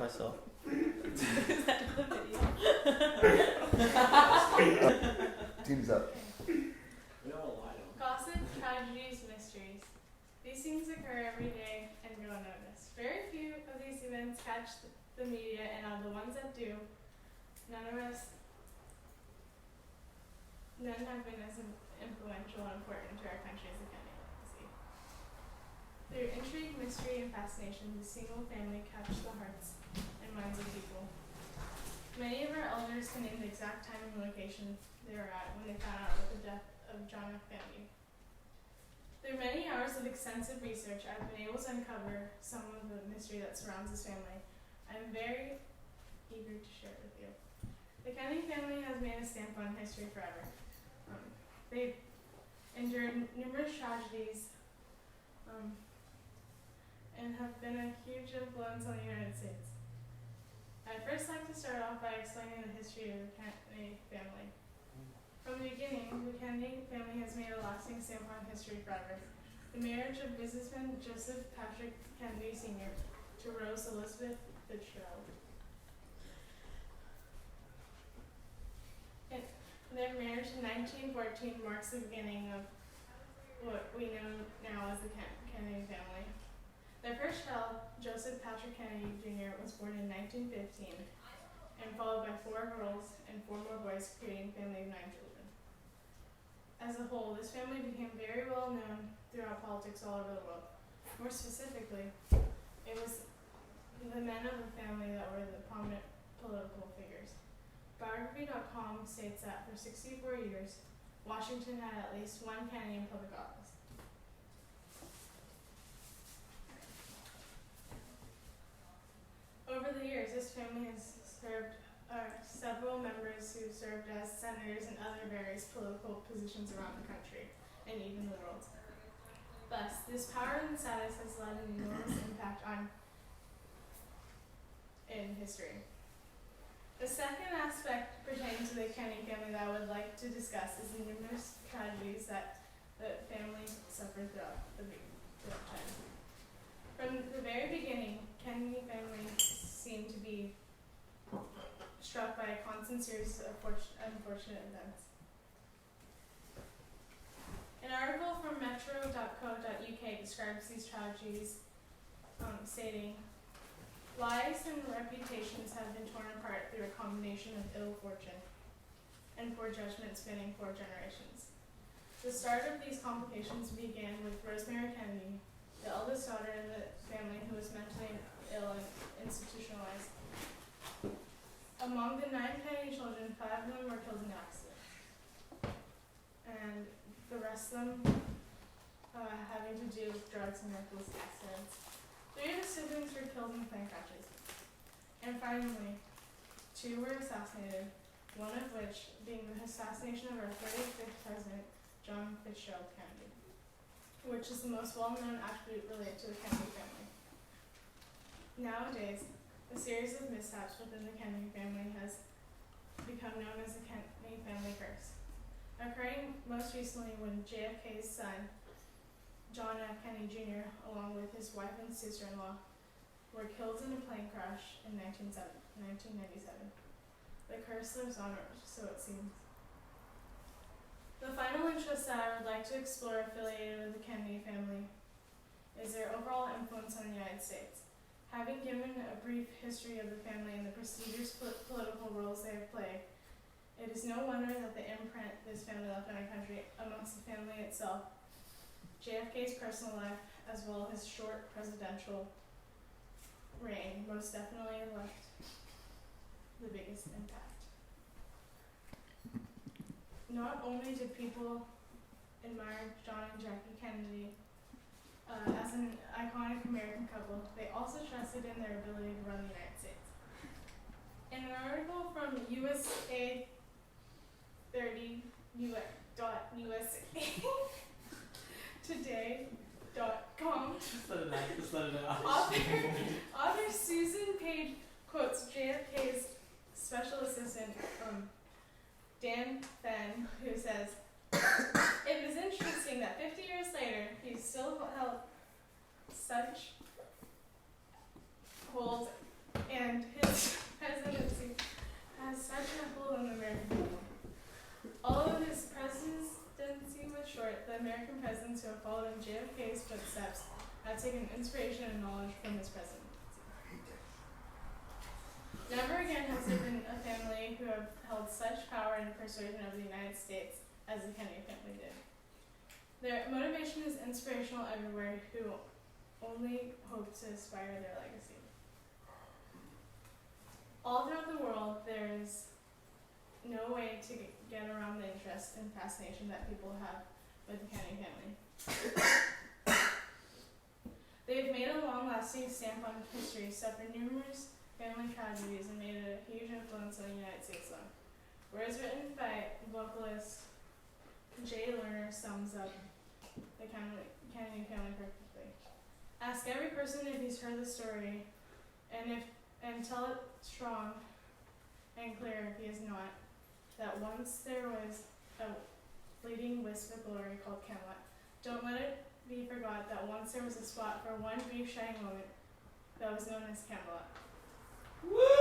myself. Is that the video? Team's up. Gossip, tragedies, mysteries. These things occur every day and go unnoticed. Very few of these events catch the media, and of the ones that do, none have been as influential and important to our country as the Kennedy legacy. Through intrigue, mystery, and fascination, the single family captured the hearts and minds of people. Many of our elders can name the exact time and location they were at when they found out about the death of John F. Kennedy. Through many hours of extensive research, I've been able to uncover some of the mystery that surrounds this family. I'm very eager to share it with you. The Kennedy family has made a stamp on history forever. They've endured numerous tragedies and have been a huge influence on the United States. I'd first like to start off by explaining the history of the Kennedy family. From the beginning, the Kennedy family has made a lasting stamp on history forever. The marriage of businessman Joseph Patrick Kennedy Sr. to Rose Elizabeth Fitzgerald. Their marriage in 1914 marks the beginning of what we know now as the Kennedy family. Their first child, Joseph Patrick Kennedy Jr., was born in 1915 and followed by 4 girls and 4 more boys, creating a family of 9 children. As a whole, this family became very well known throughout politics all over the world. More specifically, it was the men of the family that were the prominent political figures. Biography.com states that for 64 years, Washington had at least 1 Kennedy in public office. Over the years, this family has served several members who served as senators and other various political positions around the country and even the world. Thus, this power and status has led an enormous impact in history. The second aspect pertaining to the Kennedy family that I would like to discuss is the numerous tragedies that the family suffered throughout time. From the very beginning, Kennedy family seemed to be struck by a constant series of unfortunate events. An article from metro.co.uk describes these tragedies, stating, "Lives and reputations have been torn apart through a combination of ill fortune and poor judgment spanning 4 generations. The start of these complications began with Rosemary Kennedy, the eldest daughter in the family who was mentally ill and institutionalized. Among the 9 Kennedy children, 5 of them were killed in accidents, and the rest of them having to do with drugs and reckless accidents. 3 of the siblings were killed in plane crashes. And finally, 2 were assassinated, one of which being the assassination of our 35th president, John Fitzgerald Kennedy, which is the most well-known attribute related to the Kennedy family. Nowadays, a series of mishaps within the Kennedy family has become known as the Kennedy family curse, occurring most recently when JFK's son, John F. Kennedy Jr., along with his wife and sister-in-law, were killed in a plane crash in 1997. The curse lives on, or so it seems. The final interest that I would like to explore affiliated with the Kennedy family is their overall influence on the United States. Having given a brief history of the family and the prestigious political roles they have played, it is no wonder that the imprint this family left on our country amongst the family itself, JFK's personal life, as well as his short presidential reign, most definitely left the biggest impact. Not only did people admire John and Jackie Kennedy as an iconic American couple, they also trusted in their ability to run the United States. In an article from USA 30.USA Today.com, author Susan Page quotes JFK's special assistant, Dan Fenn, who says, "It is interesting that 50 years later, he still held such hold and his presidency has such a hold on the American people. Although his presidency was short, the American presidents who have followed in JFK's footsteps have taken inspiration and knowledge from his presidency. Never again has there been a family who have held such power and persuasion over the United States as the Kennedy family did. Their motivation is inspirational everywhere who only hope to inspire their legacy. All throughout the world, there is no way to get around the interest and fascination that people have with the Kennedy family. They have made a long-lasting stamp on history, suffered numerous family tragedies, and made a huge influence on the United States law. Words written by vocalist Jay Lerner sums up the Kennedy family perfectly. Ask every person if he's heard the story, and tell it strong and clear if he has not, that once there was a fleeting wisp of glory called Camelot. Don't let it be forgot that once there was a spot for one brief shining moment that was known as Camelot. Woo!